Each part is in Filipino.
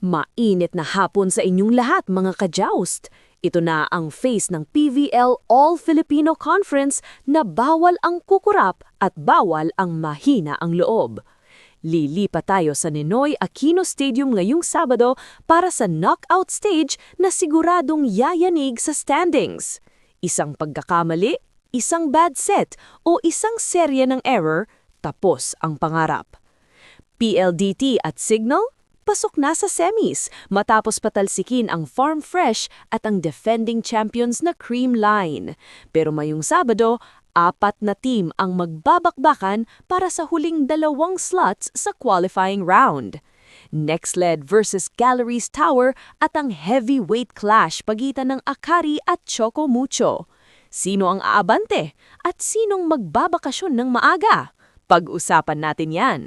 Mainit na hapon sa inyong lahat mga ka-joust. Ito na ang face ng PVL All-Filipino Conference na bawal ang kukurap at bawal ang mahina ang loob. Lilipat tayo sa Ninoy Aquino Stadium ngayong Sabado para sa knockout stage na siguradong yayanig sa standings. Isang pagkakamali, isang bad set o isang serye ng error, tapos ang pangarap. PLDT at Signal? Pasok na sa semis matapos patalsikin ang Farm Fresh at ang defending champions na Creamline. Pero mayong Sabado, 4 na team ang magbabakbakan para sa huling 2 slots sa qualifying round. NextLed versus Galleries Tower at ang heavyweight clash pagitan ng Akari at Choco Mucho. Sino ang aabante at sinong magbabakasyon ng maaga? Pag-usapan natin yan.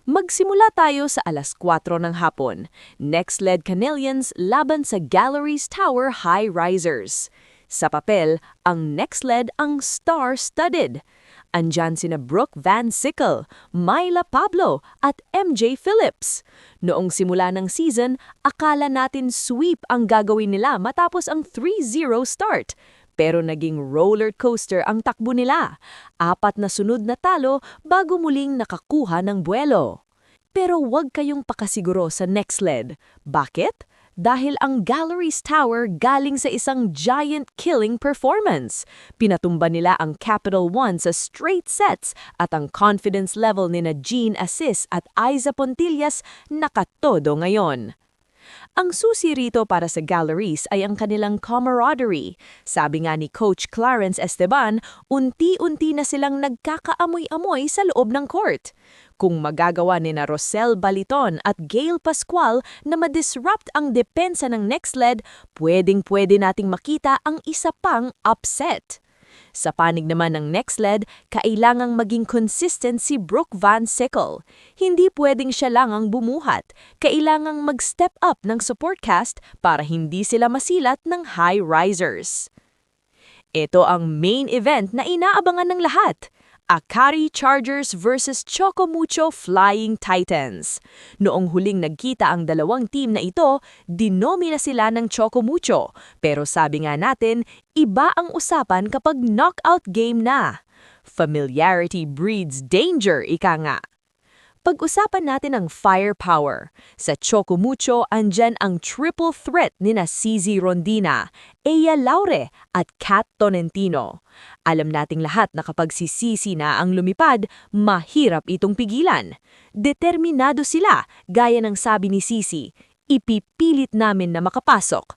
Magsimula tayo sa 4:00 ng hapon. NextLed Canelians laban sa Galleries Tower High Risers. Sa papel, ang NextLed ang star-studded. Andyan sina Brooke Van Sickle, Myla Pablo at MJ Phillips. Noong simula ng season, akala natin sweep ang gagawin nila matapos ang 3-0 start. Pero naging roller coaster ang takbo nila. 4 na sunod na talo bago muling nakakuha ng buwelo. Pero huwag kayong pakasiguro sa NextLed. Bakit? Dahil ang Galleries Tower galing sa isang giant killing performance. Pinatumba nila ang Capital One sa straight sets at ang confidence level ni na Jean Assis at Aiza Pontillas nakatodo ngayon. Ang susi rito para sa Galleries ay ang kanilang camaraderie. Sabi nga ni Coach Clarence Esteban, unti-unti na silang nagkakaamoy-amoy sa loob ng court. Kung magagawa ni na Rosel Baliton at Gail Pascual na madisrupt ang depensa ng NextLed, pwedeng-pwede nating makita ang isa pang upset. Sa panig naman ng NextLed, kailangang maging consistent si Brooke Van Sickle. Hindi pwedeng siya lang ang bumuhat. Kailangang mag-step up ng support cast para hindi sila masilat ng high risers. Ito ang main event na inaabangan ng lahat. Akari Chargers versus Choco Mucho Flying Titans. Noong huling nagkita ang dalawang team na ito, dinomina sila ng Choco Mucho. Pero sabi nga natin, iba ang usapan kapag knockout game na. Familiarity breeds danger, ika nga. Pag-usapan natin ang firepower. Sa Choco Mucho, andyan ang triple threat ni na CZ Rondina, Ea Laure at Kat Tonentino. Alam nating lahat na kapag si CC na ang lumipad, mahirap itong pigilan. Determinado sila, gaya ng sabi ni CC, ipipilit namin na makapasok.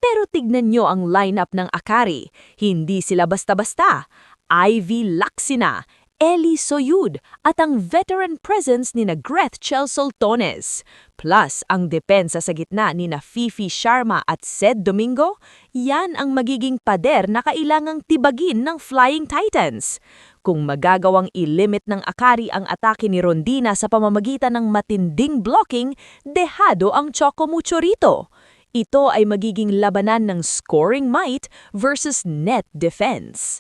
Pero tignan nyo ang lineup ng Akari, hindi sila basta-basta. Ivy Laxina, Ellie Soyud at ang veteran presence ni na Gretchel Soltones. Plus, ang depensa sa gitna ni na Fifi Sharma at Sed Domingo, yan ang magiging pader na kailangang tibagin ng Flying Titans. Kung magagawang ilimit ng Akari ang atake ni Rondina sa pamamagitan ng matinding blocking, dehado ang Choco Mucho rito. Ito ay magiging labanan ng scoring might versus net defense.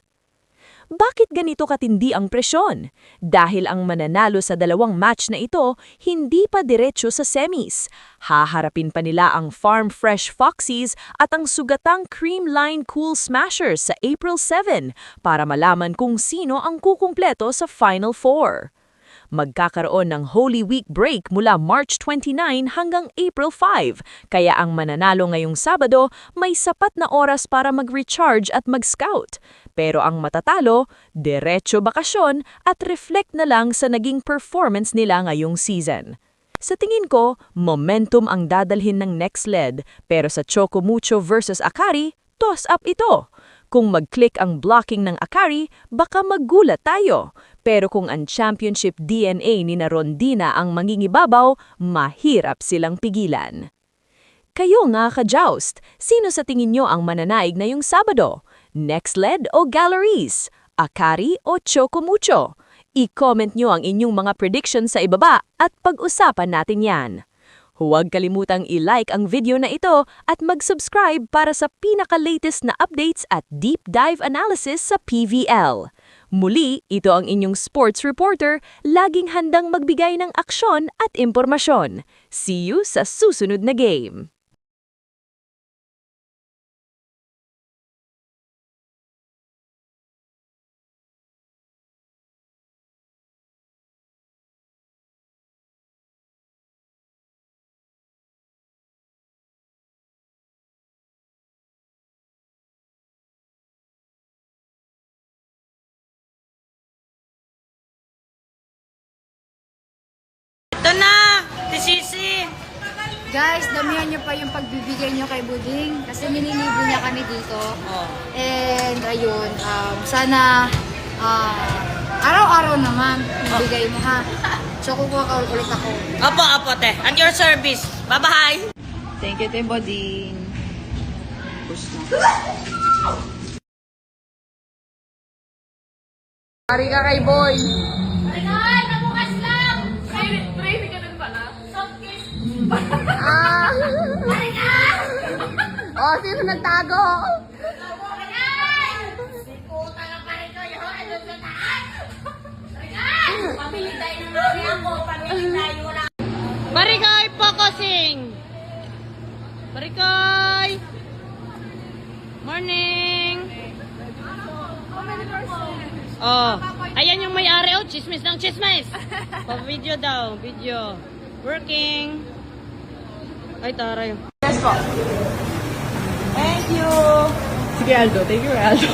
Bakit ganito katindi ang presyon? Dahil ang mananalo sa 2 match na ito, hindi pa diretso sa semis. Haharapin pa nila ang Farm Fresh Foxies at ang sugatang Creamline Cool Smashers sa April 7 para malaman kung sino ang kukumpleto sa Final Four. Magkakaroon ng Holy Week break mula March 29 hanggang April 5, kaya ang mananalo ngayong Sabado may sapat na oras para mag-recharge at mag-scout. Pero ang matatalo, diretso bakasyon at reflect na lang sa naging performance nila ngayong season. Sa tingin ko, momentum ang dadalhin ng NextLed, pero sa Choco Mucho versus Akari, toss-up ito. Kung mag-click ang blocking ng Akari, baka maggulat tayo. Pero kung ang championship DNA ni na Rondina ang mangingibabaw, mahirap silang pigilan. Kayo nga ka-joust, sino sa tingin nyo ang mananaig na yung Sabado? NextLed o Galleries? Akari o Choco Mucho? I-comment nyo ang inyong mga predictions sa ibaba at pag-usapan natin yan. Huwag kalimutang i-like ang video na ito at mag-subscribe para sa pinaka-latest na updates at deep dive analysis sa PVL. Muli, ito ang inyong sports reporter, laging handang magbigay ng aksyon at impormasyon. See you sa susunod na game! Ito na! Sisi! Guys, damihan niyo pa yung pagbibigay niyo kay Buding kasi nililibre niya kami dito. Oh. And ayun, sana araw-araw naman bibigay mo ha. So kukuha ka ulit ako. Apo, te. At your service. Bye-bye! Thank you, Te Boding. Push na. Pari ka kay Boy. Oh, sino nagtago? Barikay focusing! Barikay! Morning! Oh, ayan yung may-ari. Oh, chismis ng chismis! Pa-video daw, video. Working. Ay, taray. Yes po. Thank you. Sige, Aldo. Thank you, Aldo.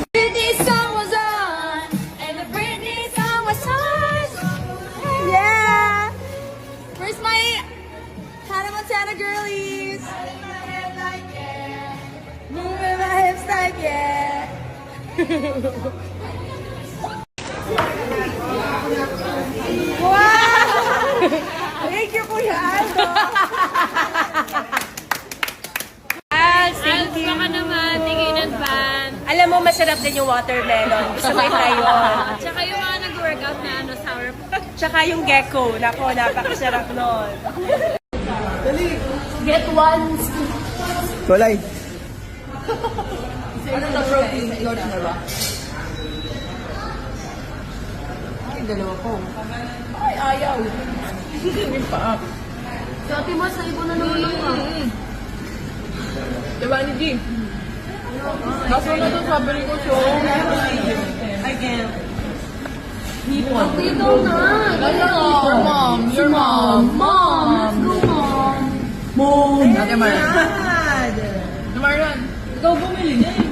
Britney song was on and the Britney song was on. Yeah! Where's my Hannah Montana girlies? Moving my hips like yeah. Wow! Thank you, Kuya Aldo. Thank you. Baka naman, tingin advance. Alam mo, masarap din yung watermelon. Gusto ko i-try yun. Tsaka yung mga nag-workout na sour. Tsaka yung gecko. Nako, napakasarap nun. Get one. Kulay. Ano na protein? Lodge na ba? Ay, dalawa ko. Ay, ayaw. Hindi pa. Dati mo sa ibo na naman ako. Diba ni G? Kaso na ito sabi ko siya. Again. Hipon. Dito na. Your mom. Your mom. Mom, let's go mom. Mom. Ate Mar. Marlon. Ikaw bumili niya eh.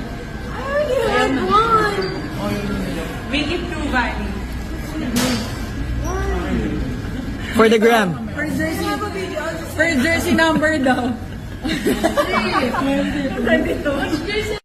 Get one. Make it true, Vani. For the gram. Per jersey number daw. 22.